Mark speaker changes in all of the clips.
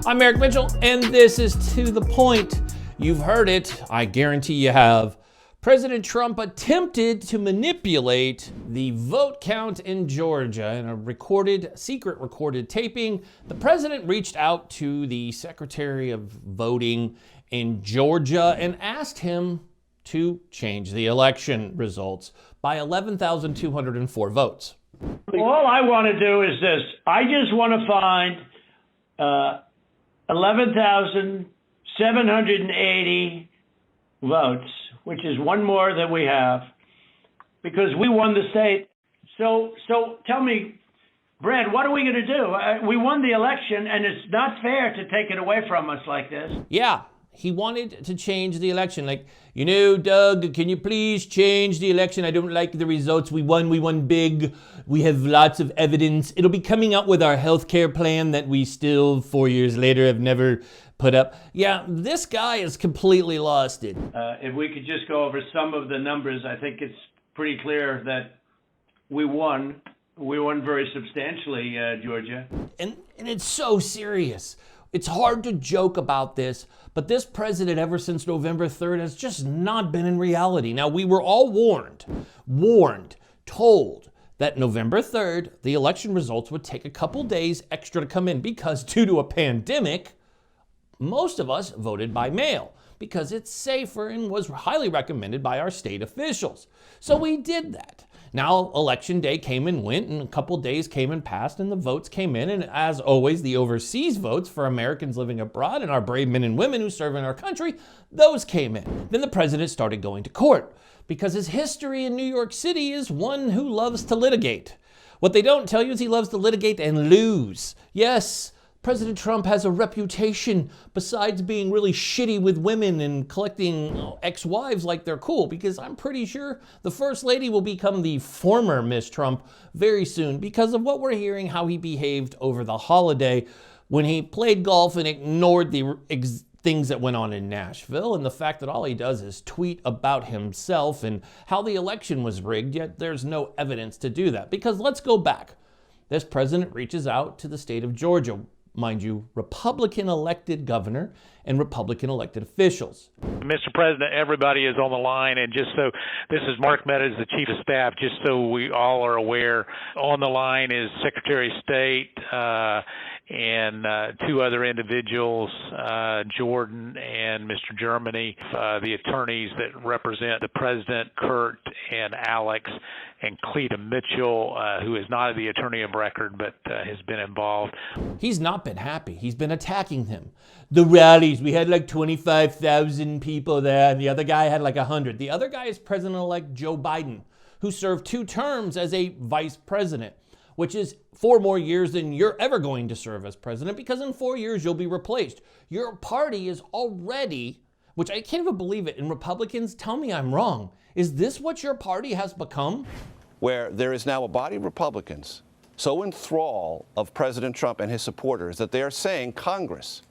Speaker 1: I'm Eric Mitchell, and this is To The Point. You've heard it, I guarantee you have. President Trump attempted to manipulate the vote count in Georgia in a secret recorded taping. The president reached out to the Secretary of Voting in Georgia and asked him to change the election results by 11,204 votes.
Speaker 2: All I want to do is this. I just want to find 11,780 votes, which is one more than we have, because we won the state. So tell me, Brad, what are we going to do? We won the election, and it's not fair to take it away from us like this.
Speaker 1: Yeah, he wanted to change the election. Like, Doug, can you please change the election? I don't like the results. We won big. We have lots of evidence. It'll be coming out with our healthcare plan that we still, 4 years later, have never put up. Yeah, this guy has completely lost it.
Speaker 2: If we could just go over some of the numbers, I think it's pretty clear that we won. We won very substantially, Georgia.
Speaker 1: And it's so serious. It's hard to joke about this, but this president, ever since November 3rd, has just not been in reality. Now, we were all warned, told that November 3rd, the election results would take a couple days extra to come in because due to a pandemic, most of us voted by mail because it's safer and was highly recommended by our state officials. So we did that. Now, election day came and went, and a couple days came and passed, and the votes came in. And as always, the overseas votes for Americans living abroad and our brave men and women who serve in our country, those came in. Then the president started going to court because his history in New York City is one who loves to litigate. What they don't tell you is he loves to litigate and lose. Yes, President Trump has a reputation, besides being really shitty with women and collecting ex-wives like they're cool, because I'm pretty sure the First Lady will become the former Miss Trump very soon because of what we're hearing, how he behaved over the holiday when he played golf and ignored the things that went on in Nashville, and the fact that all he does is tweet about himself and how the election was rigged, yet there's no evidence to do that. Because let's go back. This president reaches out to the state of Georgia. Mind you, Republican elected governor and Republican elected officials.
Speaker 3: Mr. President, everybody is on the line, and just so, this is Mark Meadows, the Chief of Staff, just so we all are aware, on the line is Secretary of State and two other individuals, Jordan and Mr. Germany, the attorneys that represent the President, Kurt and Alex, and Cleta Mitchell, who is not the attorney of record, but has been involved.
Speaker 1: He's not been happy. He's been attacking him. The rallies, we had like 25,000 people there, and the other guy had like 100. The other guy is President-elect Joe Biden, who served 2 terms as a vice president, which is 4 more years than you're ever going to serve as president, because in 4 years you'll be replaced. Your party is already, which I can't even believe it, and Republicans, tell me I'm wrong. Is this what your party has become?
Speaker 4: Where there is now a body of Republicans so in thrall of President Trump and his supporters that they are saying Congress,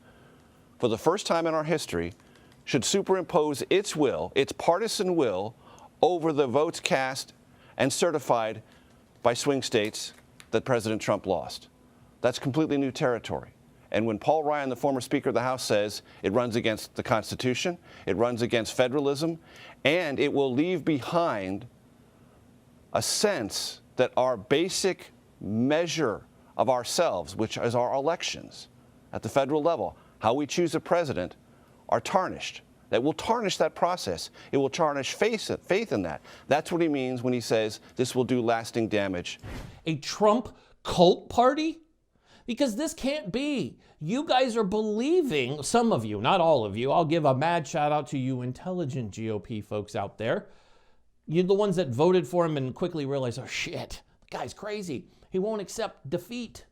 Speaker 4: for the first time in our history, should superimpose its will, its partisan will, over the votes cast and certified by swing states that President Trump lost. That's completely new territory. And when Paul Ryan, the former Speaker of the House, says it runs against the Constitution, it runs against federalism, and it will leave behind a sense that our basic measure of ourselves, which is our elections at the federal level, how we choose a president, are tarnished. That will tarnish that process. It will tarnish faith in that. That's what he means when he says this will do lasting damage.
Speaker 1: A Trump cult party? Because this can't be. You guys are believing, some of you, not all of you, I'll give a mad shout out to you intelligent GOP folks out there. You're the ones that voted for him and quickly realized, oh shit, the guy's crazy. He won't accept defeat.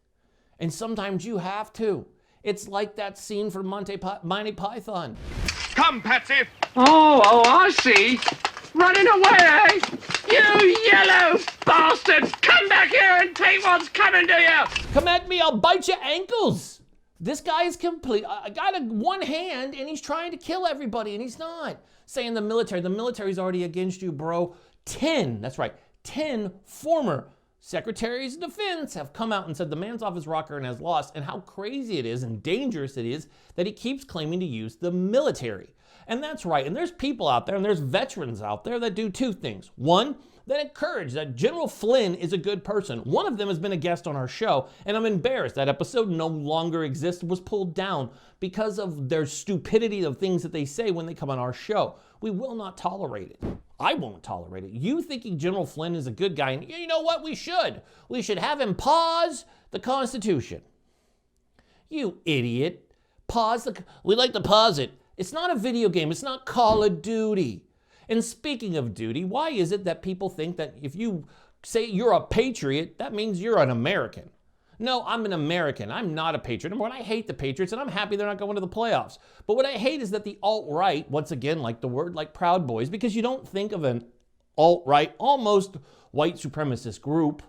Speaker 1: And sometimes you have to. It's like that scene from Monty Python.
Speaker 5: Come, Patsy!
Speaker 6: Oh, I see. Running away, eh? You yellow bastard! Come back here and take what's coming to you!
Speaker 1: Come at me, I'll bite your ankles! This guy is complete. I got one hand and he's trying to kill everybody and he's not. Saying the military's already against you, bro. 10, that's right, 10 former secretaries of defense have come out and said the man's off his rocker and has lost, and how crazy it is and dangerous it is that he keeps claiming to use the military. And that's right. And there's people out there and there's veterans out there that do two things. One, that encourage that General Flynn is a good person. One of them has been a guest on our show, and I'm embarrassed that episode no longer exists, was pulled down because of their stupidity of things that they say when they come on our show. We will not tolerate it. I won't tolerate it. You thinking General Flynn is a good guy, and you know what? We should have him pause the Constitution. You idiot. We like to pause it. It's not a video game. It's not Call of Duty. And speaking of duty, why is it that people think that if you say you're a patriot, that means you're an American? No, I'm an American. I'm not a patriot. Number one, I hate the Patriots, and I'm happy they're not going to the playoffs. But what I hate is that the alt-right, once again, like the word, like Proud Boys, because you don't think of an alt-right, almost white supremacist group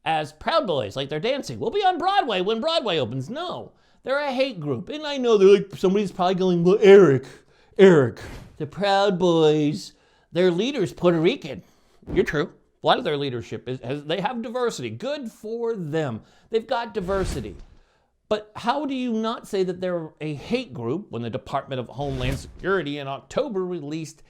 Speaker 1: as Proud Boys, like they're dancing. We'll be on Broadway when Broadway opens. No, they're a hate group. And I know they're like, somebody's probably going, well, Eric, the Proud Boys, their leader's Puerto Rican. You're true. A lot of their leadership they have diversity. Good for them. They've got diversity. But how do you not say that they're a hate group when the Department of Homeland Security in October released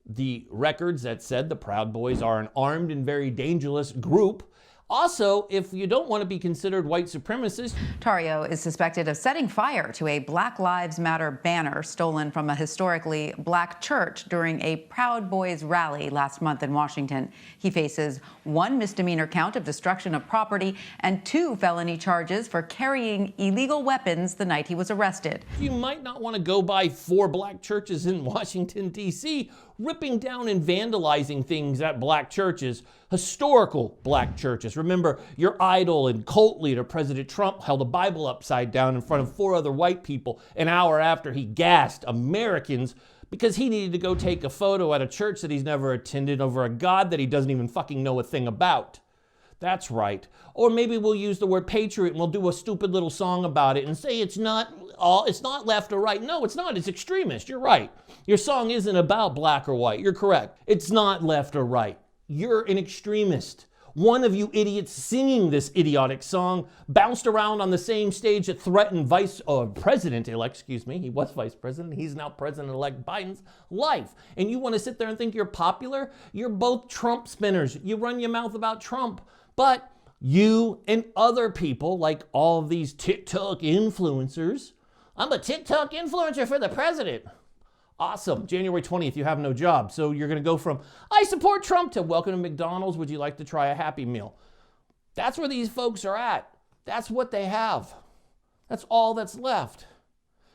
Speaker 1: the records that said the Proud Boys are an armed and very dangerous group? Also, if you don't want to be considered white supremacist,
Speaker 5: Tarrio is suspected of setting fire to a Black Lives Matter banner stolen from a historically black church during a Proud Boys rally last month in Washington. He faces 1 misdemeanor count of destruction of property and 2 felony charges for carrying illegal weapons the night he was arrested.
Speaker 1: You might not want to go by 4 black churches in Washington, D.C., ripping down and vandalizing things at black churches, historical black churches. Remember, your idol and cult leader, President Trump, held a Bible upside down in front of 4 other white people an hour after he gassed Americans because he needed to go take a photo at a church that he's never attended over a God that he doesn't even fucking know a thing about. That's right. Or maybe we'll use the word patriot and we'll do a stupid little song about it and say it's not left or right. No, it's not. It's extremist. You're right. Your song isn't about black or white. You're correct. It's not left or right. You're an extremist. One of you idiots singing this idiotic song bounced around on the same stage that threatened President-elect, he was vice president, he's now President-elect Biden's life. And you want to sit there and think you're popular? You're both Trump spinners. You run your mouth about Trump. But you and other people, like all of these TikTok influencers, I'm a TikTok influencer for the president. Awesome. January 20th, you have no job. So you're going to go from, I support Trump, to welcome to McDonald's. Would you like to try a Happy Meal? That's where these folks are at. That's what they have. That's all that's left.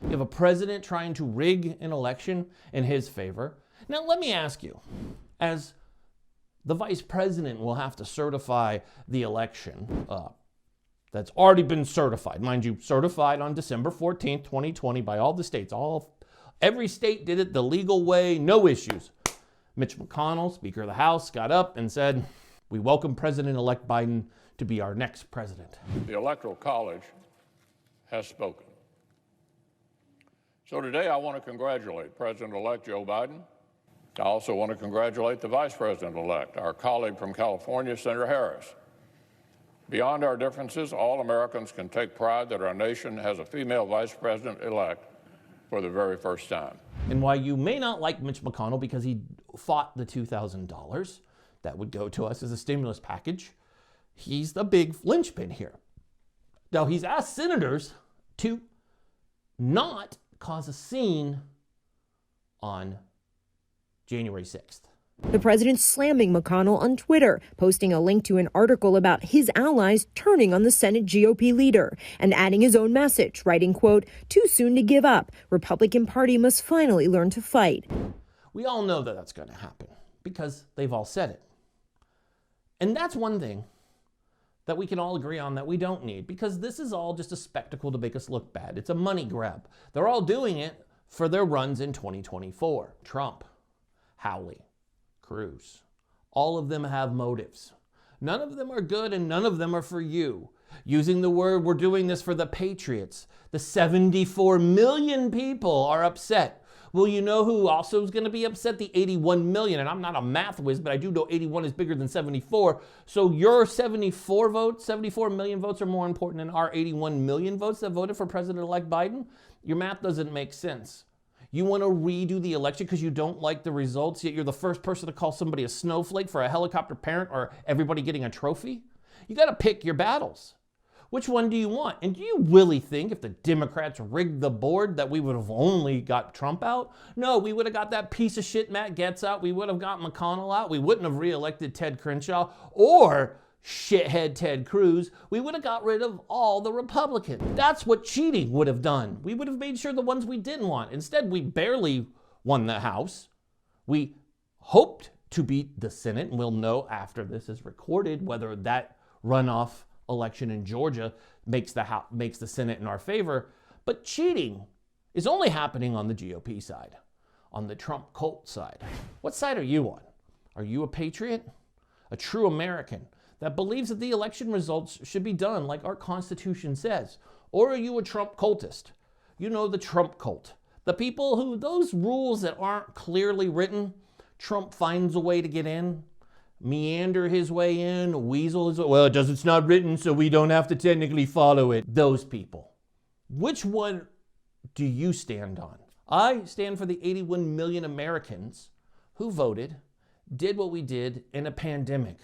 Speaker 1: You have a president trying to rig an election in his favor. Now, let me ask you, as the vice president will have to certify the election that's already been certified. Mind you, certified on December 14th, 2020 by all the states. Every state did it the legal way, no issues. Mitch McConnell, Speaker of the House, got up and said, we welcome President-elect Biden to be our next president.
Speaker 7: The Electoral College has spoken. So today I want to congratulate President-elect Joe Biden. I also want to congratulate the Vice President-elect, our colleague from California, Senator Harris. Beyond our differences, all Americans can take pride that our nation has a female Vice President-elect for the very first time.
Speaker 1: And while you may not like Mitch McConnell because he fought the $2,000 that would go to us as a stimulus package, he's the big linchpin here. Now, he's asked senators to not cause a scene on January 6th.
Speaker 8: The president slamming McConnell on Twitter, posting a link to an article about his allies turning on the Senate GOP leader and adding his own message, writing, quote, too soon to give up. Republican Party must finally learn to fight.
Speaker 1: We all know that that's going to happen because they've all said it. And that's one thing that we can all agree on that we don't need, because this is all just a spectacle to make us look bad. It's a money grab. They're all doing it for their runs in 2024. Trump, Howley, Cruz. All of them have motives. None of them are good and none of them are for you. Using the word, we're doing this for the patriots. The 74 million people are upset Well, you know who also is going to be upset? The 81 million. And I'm not a math whiz, but I do know 81 is bigger than 74. So your 74 million votes are more important than our 81 million votes that voted for President-elect Biden? Your math doesn't make sense. You want to redo the election because you don't like the results, yet you're the first person to call somebody a snowflake for a helicopter parent or everybody getting a trophy? You got to pick your battles. Which one do you want? And do you really think if the Democrats rigged the board that we would have only got Trump out? No, we would have got that piece of shit Matt Gaetz out. We would have got McConnell out. We wouldn't have reelected Ted Crenshaw or shithead Ted Cruz. We would have got rid of all the Republicans. That's what cheating would have done. We would have made sure the ones we didn't want. Instead, we barely won the House. We hoped to beat the Senate, and we'll know after this is recorded whether that runoff election in Georgia makes the Senate in our favor. But cheating is only happening on the GOP side, on the Trump cult side. What side are you on? Are you a patriot? A true American that believes that the election results should be done like our Constitution says? Or are you a Trump cultist? You know, the Trump cult. The people who, those rules that aren't clearly written, Trump finds a way to get in, meander his way in, weasel his way. Well, it's not written, so we don't have to technically follow it. Those people. Which one do you stand on? I stand for the 81 million Americans who voted, did what we did in a pandemic.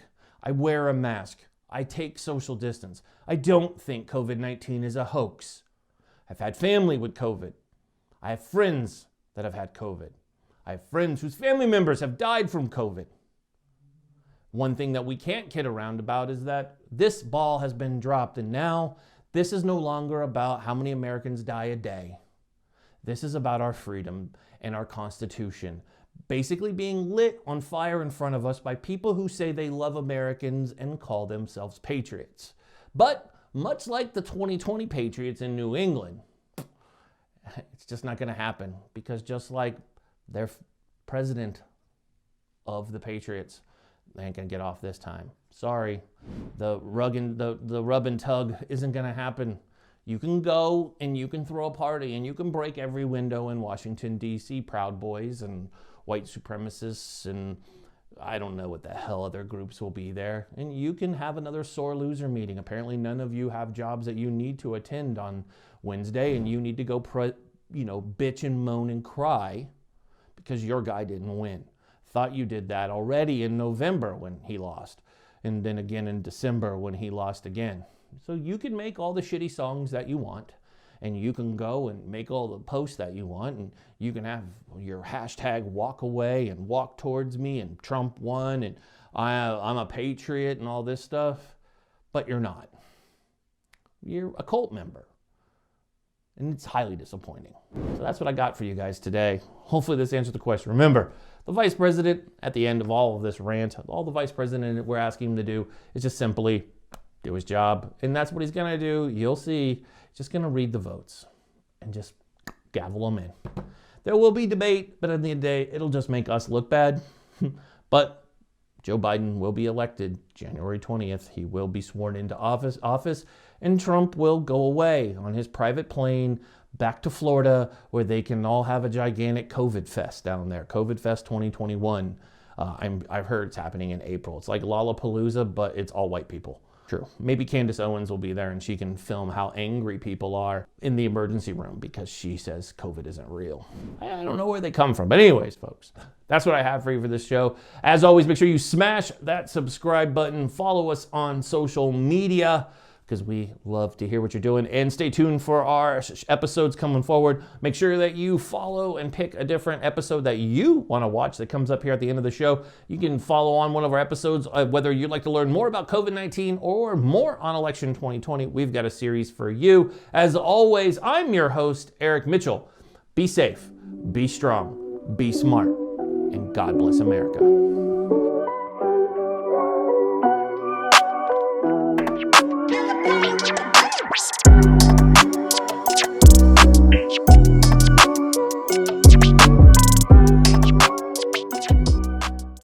Speaker 1: I wear a mask. I take social distance. I don't think COVID-19 is a hoax. I've had family with COVID. I have friends that have had COVID. I have friends whose family members have died from COVID. One thing that we can't kid around about is that this ball has been dropped, and now this is no longer about how many Americans die a day. This is about our freedom and our Constitution basically being lit on fire in front of us by people who say they love Americans and call themselves patriots. But much like the 2020 Patriots in New England, it's just not going to happen, because just like their president of the Patriots, they ain't gonna get off this time. Sorry, the rub and tug isn't gonna happen. You can go and you can throw a party and you can break every window in Washington, D.C., Proud Boys and white supremacists and I don't know what the hell other groups will be there. And you can have another sore loser meeting. Apparently none of you have jobs that you need to attend on Wednesday, and you need to go bitch and moan and cry because your guy didn't win. Thought you did that already in November when he lost, and then again in December when he lost again. So you can make all the shitty songs that you want, and you can go and make all the posts that you want, and you can have your hashtag walk away and walk towards me and Trump won and I'm a patriot and all this stuff, but you're not. You're a cult member. And it's highly disappointing. So that's what I got for you guys today. Hopefully this answers the question. Remember, the vice president, at the end of all of this rant, all the vice president we're asking him to do is just simply do his job. And that's what he's going to do. You'll see. He's just going to read the votes and just gavel them in. There will be debate, but at the end of the day, it'll just make us look bad. But Joe Biden will be elected January 20th. He will be sworn into office, and Trump will go away on his private plane back to Florida, where they can all have a gigantic COVID fest down there. COVID Fest 2021. I've heard it's happening in April. It's like Lollapalooza, but it's all white people. True. Maybe Candace Owens will be there and she can film how angry people are in the emergency room because she says COVID isn't real. I don't know where they come from. But anyways, folks, that's what I have for you for this show. As always, make sure you smash that subscribe button. Follow us on social media, because we love to hear what you're doing. And stay tuned for our episodes coming forward. Make sure that you follow and pick a different episode that you want to watch that comes up here at the end of the show. You can follow on one of our episodes, whether you'd like to learn more about COVID-19 or more on election 2020. We've got a series for you. As always, I'm your host, Eric Mitchell. Be safe, be strong, be smart, and God bless America.